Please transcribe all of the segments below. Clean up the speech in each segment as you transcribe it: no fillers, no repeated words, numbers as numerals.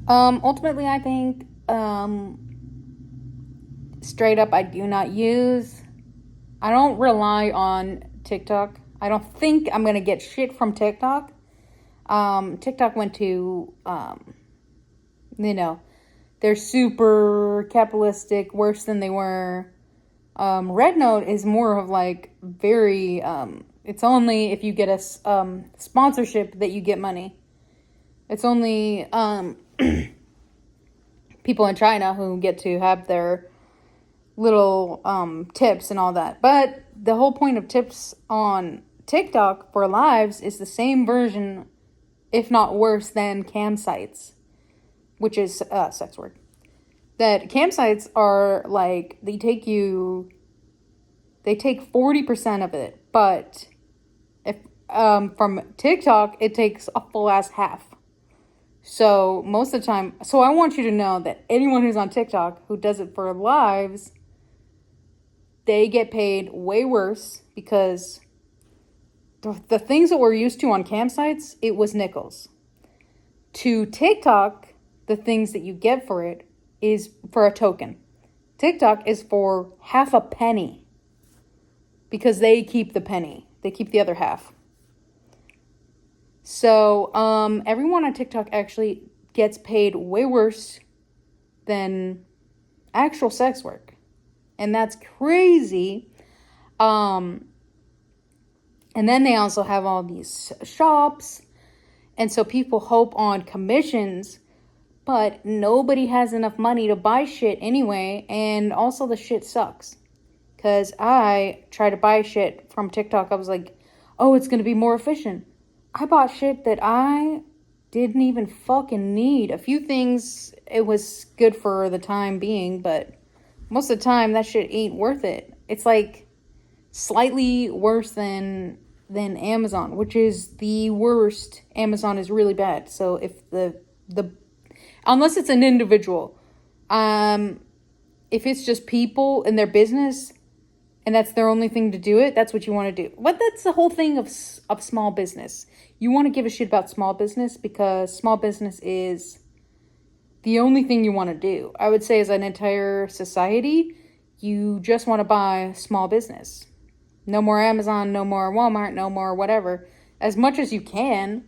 Ultimately, I think, straight up, I do not use. I don't rely on TikTok. I don't think I'm gonna get shit from TikTok. TikTok went to, you know, they're super capitalistic, worse than they were. Red Note is more of like very, it's only if you get a sponsorship that you get money. It's only people in China who get to have their little tips and all that. But the whole point of tips on TikTok for lives is the same version, if not worse, than cam sites, which is sex work. That cam sites are like, they take 40% of it, but if from TikTok it takes a full ass half. So most of the time, so I want you to know that anyone who's on TikTok who does it for lives, they get paid way worse because the things that we're used to on campsites, it was nickels. To TikTok, the things that you get for it is for a token. TikTok is for half a penny because they keep the penny. They keep the other half. So everyone on TikTok actually gets paid way worse than actual sex work. And that's crazy. And then they also have all these shops. And so people hope on commissions, but nobody has enough money to buy shit anyway. And also the shit sucks. Because I try to buy shit from TikTok. I was like, oh, it's going to be more efficient. I bought shit that I didn't even fucking need. A few things, it was good for the time being, but most of the time, that shit ain't worth it. It's like slightly worse than Amazon, which is the worst. Amazon is really bad. So if the unless it's an individual, if it's just people in their business and that's their only thing to do it, that's what you want to do. But that's the whole thing of small business. You want to give a shit about small business because small business is the only thing you want to do. I would say as an entire society, you just want to buy small business. No more Amazon, no more Walmart, no more whatever. As much as you can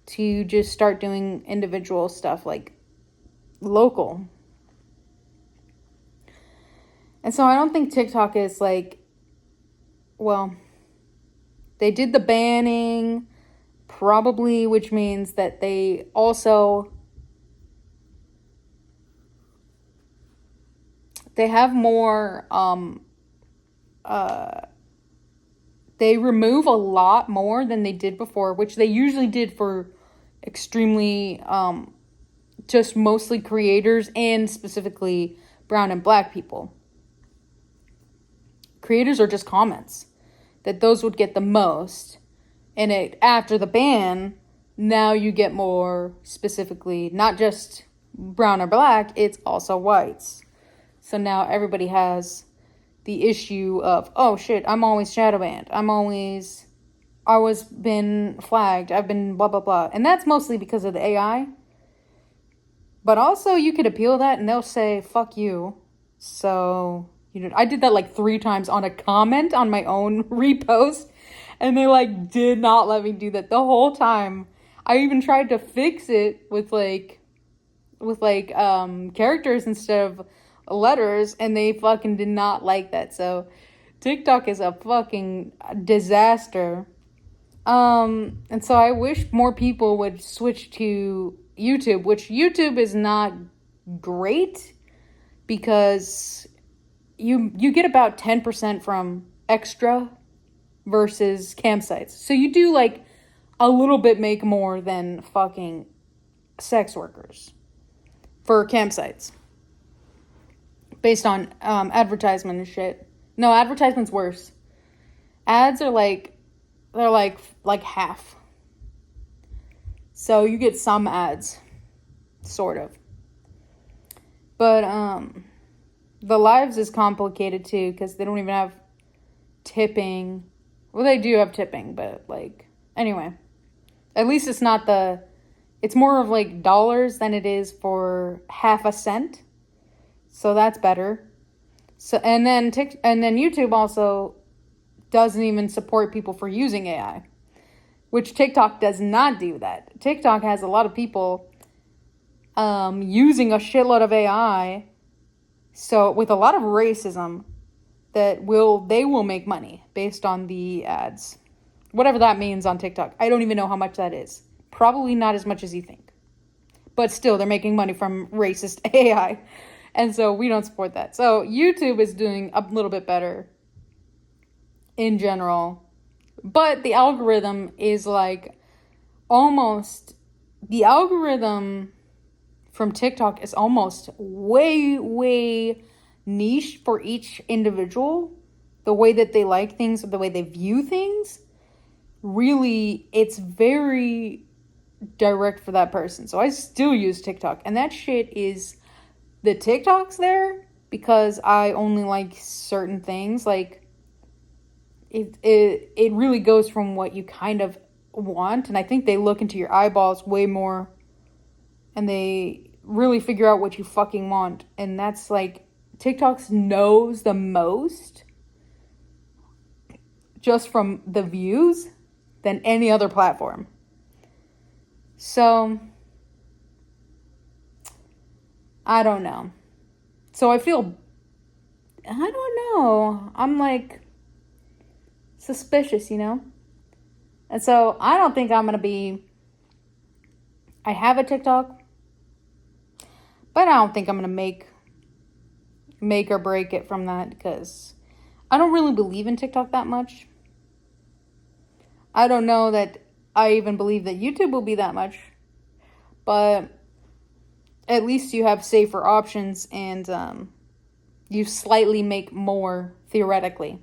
to just start doing individual stuff like local. And so I don't think TikTok is like, well, they did the banning, probably, which means that they also, they have more, they remove a lot more than they did before, which they usually did for extremely, just mostly creators and specifically brown and black people. Creators are just comments. That those would get the most. And after the ban, now you get more specifically, not just brown or black, it's also whites. So now everybody has the issue of, oh shit, I'm always shadow banned. I was been flagged. I've been blah, blah, blah. And that's mostly because of the AI. But also you could appeal that and they'll say, fuck you. So, I did that like 3 times on a comment on my own repost. And they like did not let me do that the whole time. I even tried to fix it with characters instead of letters, and they fucking did not like that. So TikTok is a fucking disaster. And so I wish more people would switch to YouTube, which YouTube is not great because you get about 10% from extra versus campsites. So you do like a little bit make more than fucking sex workers for campsites. Based on advertisement and shit. No, advertisement's worse. Ads are like, they're like half. So you get some ads, sort of. But the lives is complicated too because they don't even have tipping. Well, they do have tipping, but like, anyway. At least it's not the It's more of like dollars than it is for half a cent. So that's better. So and then YouTube also doesn't even support people for using AI, which TikTok does not do that. TikTok has a lot of people using a shitload of AI, so with a lot of racism, they will make money based on the ads. Whatever that means on TikTok. I don't even know how much that is. Probably not as much as you think. But still, they're making money from racist AI. And so we don't support that. So YouTube is doing a little bit better in general. But the algorithm is like almost, the algorithm from TikTok is almost way, way niche for each individual. The way that they like things, the way they view things. Really, it's very direct for that person. So I still use TikTok. And that shit is, the TikToks there, because I only like certain things. Like, it really goes from what you kind of want. And I think they look into your eyeballs way more. And they really figure out what you fucking want. And that's like, TikTok knows the most just from the views than any other platform. So, I don't know. So I don't know. I'm like suspicious, you know? And so I don't think I'm going to be, I have a TikTok, but I don't think I'm going to make or break it from that, because I don't really believe in TikTok that much. I don't know that I even believe that YouTube will be that much, but at least you have safer options, and you slightly make more theoretically.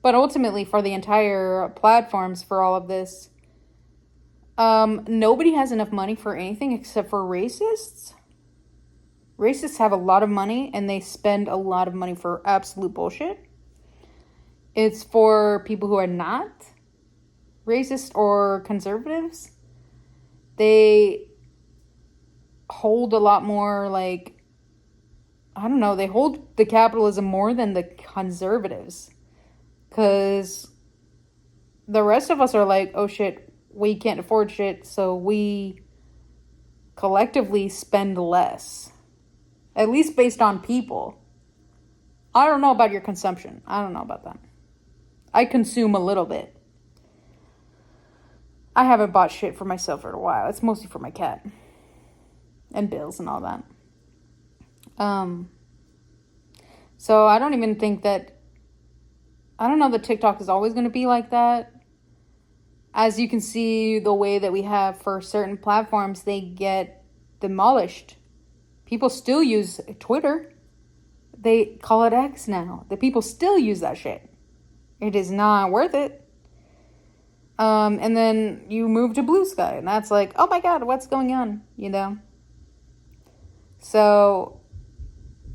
But ultimately, for the entire platforms for all of this, nobody has enough money for anything except for racists. Racists have a lot of money, and they spend a lot of money for absolute bullshit. It's for people who are not racist or conservatives. They hold a lot more, like, I don't know, they hold the capitalism more than the conservatives. Because the rest of us are like, oh shit, we can't afford shit, so we collectively spend less. At least based on people. I don't know about your consumption. I don't know about that. I consume a little bit. I haven't bought shit for myself for a while. It's mostly for my cat. And bills and all that. So I don't even think that, I don't know that TikTok is always going to be like that. As you can see, the way that we have for certain platforms, they get demolished. People still use Twitter. They call it X now. The people still use that shit. It is not worth it. And then you move to Blue Sky, and that's like, oh my god, what's going on? You know? So,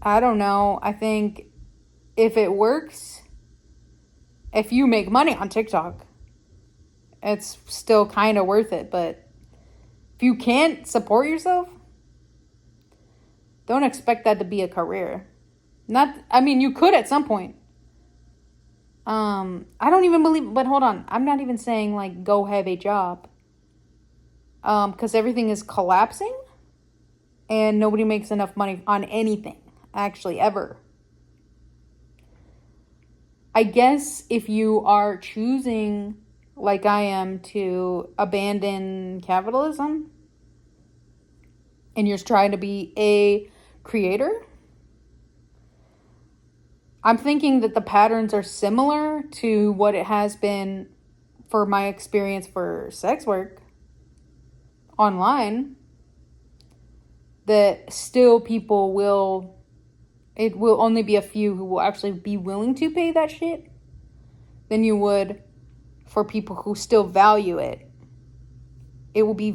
I don't know. I think if it works, if you make money on TikTok, it's still kind of worth it. But if you can't support yourself, don't expect that to be a career. You could at some point. I don't even believe, but hold on. I'm not even saying like go have a job. Because everything is collapsing and nobody makes enough money on anything, actually, ever. I guess if you are choosing, like I am, to abandon capitalism and you're trying to be a creator, I'm thinking that the patterns are similar to what it has been for my experience for sex work online. That still it will only be a few who will actually be willing to pay that shit than you would for people who still value it. It will be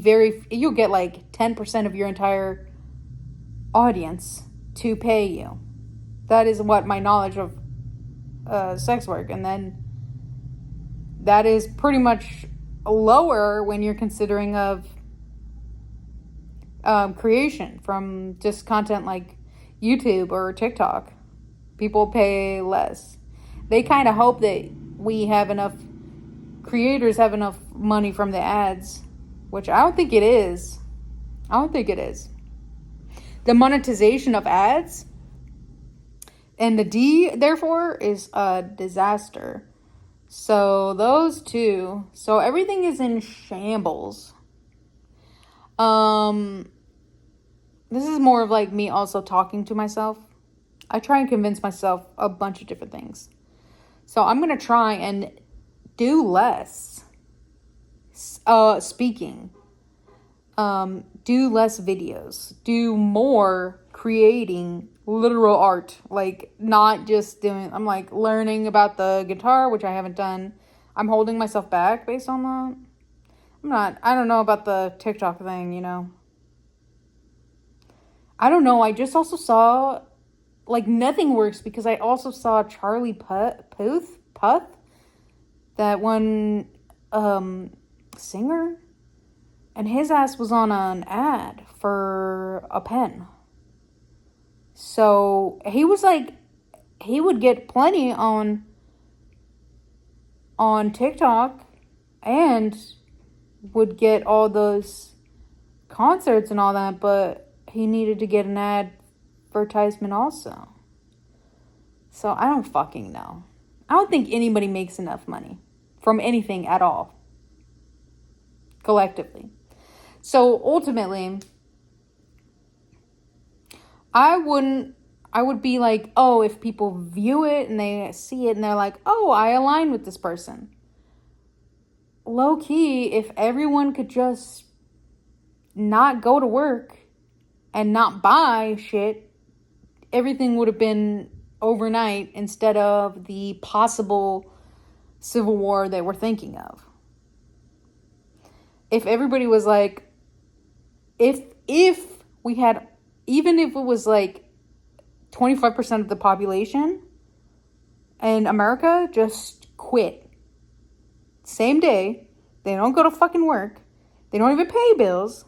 you'll get like 10% of your entire audience to pay you. That is what my knowledge of sex work. And then that is pretty much lower when you're considering of creation from just content like YouTube or TikTok. People pay less. They kind of hope that creators have enough money from the ads, which I don't think it is. I don't think it is. The monetization of ads and the D, therefore, is a disaster. So those two. So everything is in shambles. This is more of like me also talking to myself. I try and convince myself a bunch of different things. So I'm going to try and do less speaking. Do less videos. Do more creating literal art. Like, not just doing... I'm like learning about the guitar, which I haven't done. I'm holding myself back based on that. I don't know about the TikTok thing, you know. I don't know. I just also saw... Like, nothing works because I also saw Charlie Puth, that one singer, and his ass was on an ad for a pen. So he was like, he would get plenty on TikTok and would get all those concerts and all that, but he needed to get an advertisement also. So I don't fucking know. I don't think anybody makes enough money from anything at all, collectively. So ultimately, I would be like, oh, if people view it and they see it and they're like, oh, I align with this person. Low key, if everyone could just not go to work and not buy shit, everything would have been overnight instead of the possible civil war they were thinking of. If everybody was like, if we had, even if it was like 25% of the population in America just quit same day, they don't go to fucking work, they don't even pay bills,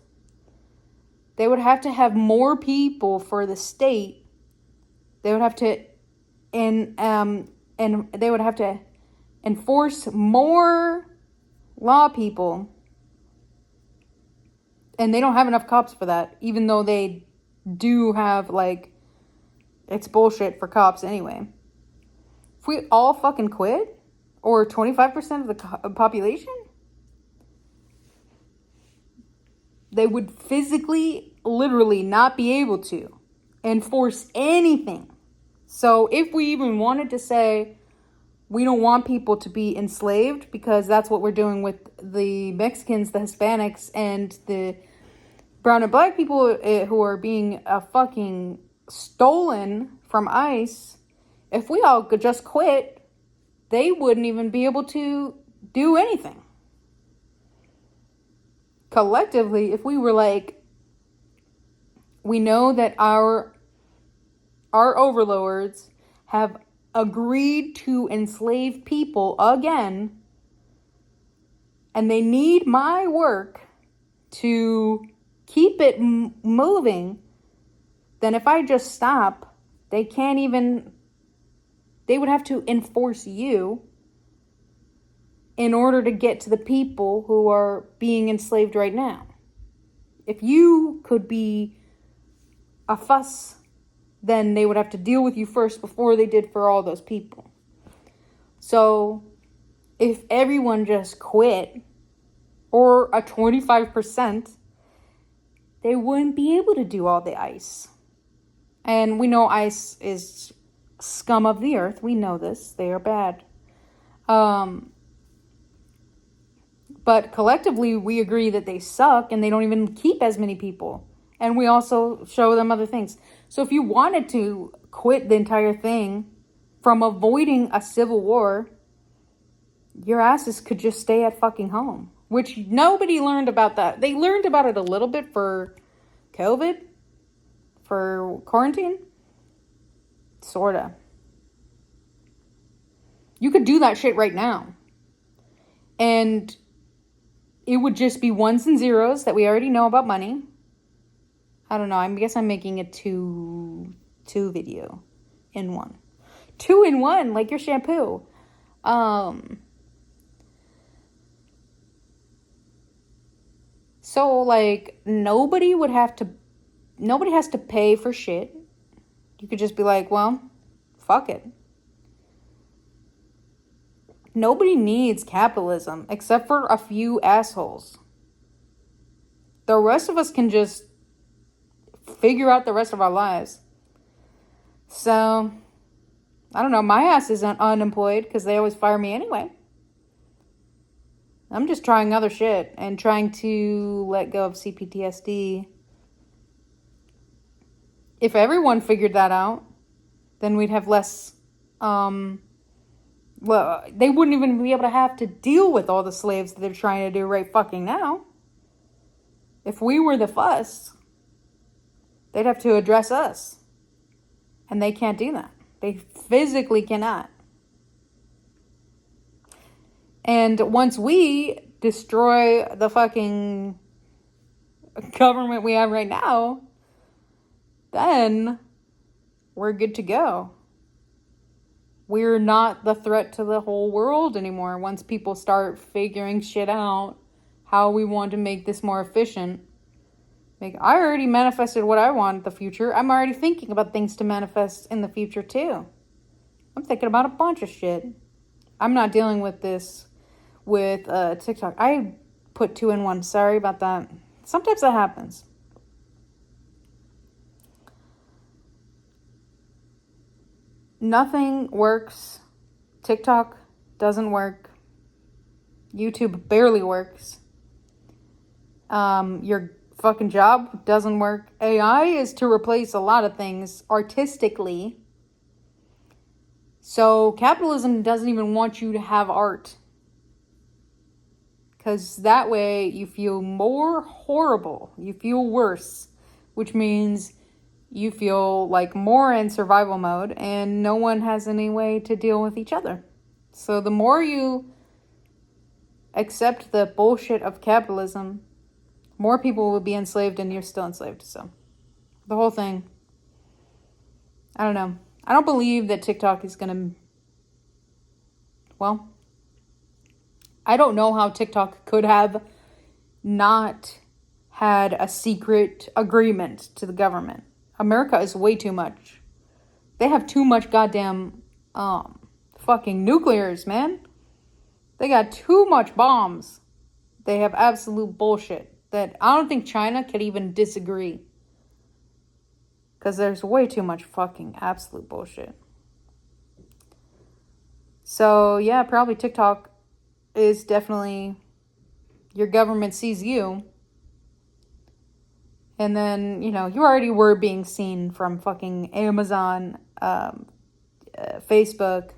they would have to have more people for the state. They would have to and they would have to enforce more law people. And they don't have enough cops for that, even though they do have, like, it's bullshit for cops anyway. If we all fucking quit, or 25% of the population, they would physically, literally not be able to enforce anything. So if we even wanted to say we don't want people to be enslaved, because that's what we're doing with the Mexicans, the Hispanics, and the brown and black people who are being fucking stolen from ICE, if we all could just quit, they wouldn't even be able to do anything. Collectively, if we were like, we know that our overlords have agreed to enslave people again, and they need my work to keep it moving, then if I just stop, they would have to enforce you in order to get to the people who are being enslaved right now. If you could be a fuss, then they would have to deal with you first before they did for all those people. So if everyone just quit, or a 25%, they wouldn't be able to do all the ICE. And we know ICE is scum of the earth. We know this. They are bad. But collectively, we agree that they suck and they don't even keep as many people. And we also show them other things. So if you wanted to quit the entire thing from avoiding a civil war, your asses could just stay at fucking home. Which nobody learned about that. They learned about it a little bit for COVID, for quarantine. Sorta. You could do that shit right now. And it would just be ones and zeros that we already know about money. I don't know. I guess I'm making a two video in one. 2 in 1, like your shampoo. So like nobody has to pay for shit. You could just be like, well, fuck it. Nobody needs capitalism except for a few assholes. The rest of us can just figure out the rest of our lives. So, I don't know. My ass isn't unemployed because they always fire me anyway. I'm just trying other shit and trying to let go of CPTSD. If everyone figured that out, then we'd have less, well, they wouldn't even be able to have to deal with all the slaves that they're trying to do right fucking now. If we were the fuss, they'd have to address us. And they can't do that. They physically cannot. And once we destroy the fucking government we have right now, then we're good to go. We're not the threat to the whole world anymore. Once people start figuring shit out, how we want to make this more efficient. Like, I already manifested what I want in the future. I'm already thinking about things to manifest in the future too. I'm thinking about a bunch of shit. I'm not dealing with this with TikTok. I put 2 in 1. Sorry about that. Sometimes that happens. Nothing works. TikTok doesn't work. YouTube barely works. Your fucking job doesn't work. AI is to replace a lot of things artistically. So capitalism doesn't even want you to have art. Because that way you feel more horrible. You feel worse. Which means you feel like more in survival mode and no one has any way to deal with each other. So the more you accept the bullshit of capitalism, more people will be enslaved and you're still enslaved. So the whole thing, I don't know. I don't believe that TikTok is going to, well, I don't know how TikTok could have not had a secret agreement to the government. America is way too much. They have too much goddamn fucking nuclears, man. They got too much bombs. They have absolute bullshit that I don't think China could even disagree. Because there's way too much fucking absolute bullshit. So, yeah, probably TikTok is definitely, your government sees you. And then, you already were being seen from fucking Amazon, Facebook.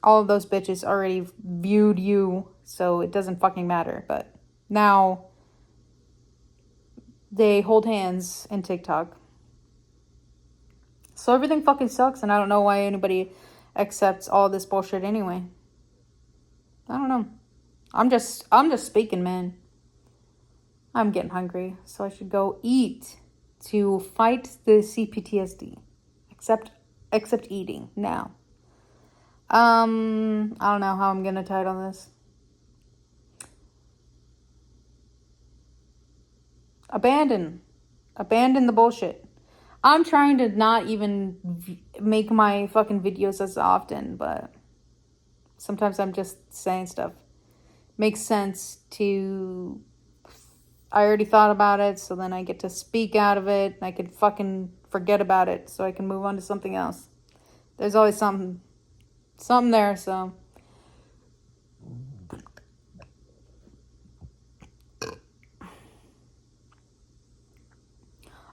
All of those bitches already viewed you, so it doesn't fucking matter. But now they hold hands in TikTok. So everything fucking sucks, and I don't know why anybody accepts all this bullshit anyway. I don't know. I'm just speaking, man. I'm getting hungry, so I should go eat to fight the CPTSD. Except eating now. I don't know how I'm gonna title this. Abandon the bullshit. I'm trying to not even make my fucking videos as often, but sometimes I'm just saying stuff. Makes sense to, I already thought about it, so then I get to speak out of it, and I can fucking forget about it, so I can move on to something else. There's always something there, so.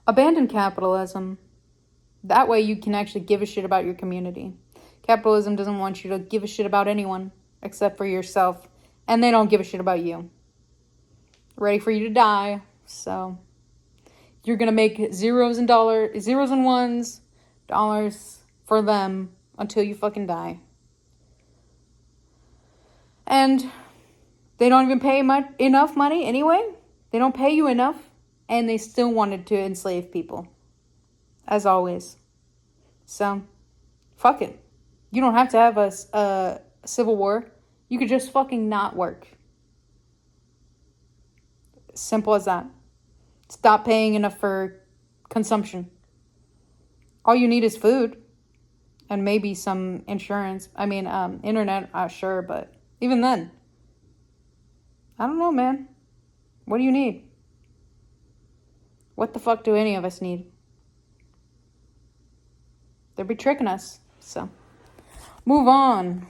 Abandon capitalism. That way you can actually give a shit about your community. Capitalism doesn't want you to give a shit about anyone except for yourself. And they don't give a shit about you. Ready for you to die. So you're going to make zeros and ones, dollars for them until you fucking die. And they don't even pay enough money anyway. They don't pay you enough. And they still wanted to enslave people, as always. So, fuck it. You don't have to have a civil war. You could just fucking not work. Simple as that. Stop paying enough for consumption. All you need is food. And maybe some insurance. I mean, internet, sure, but even then. I don't know, man. What do you need? What the fuck do any of us need? They'll be tricking us. So, move on.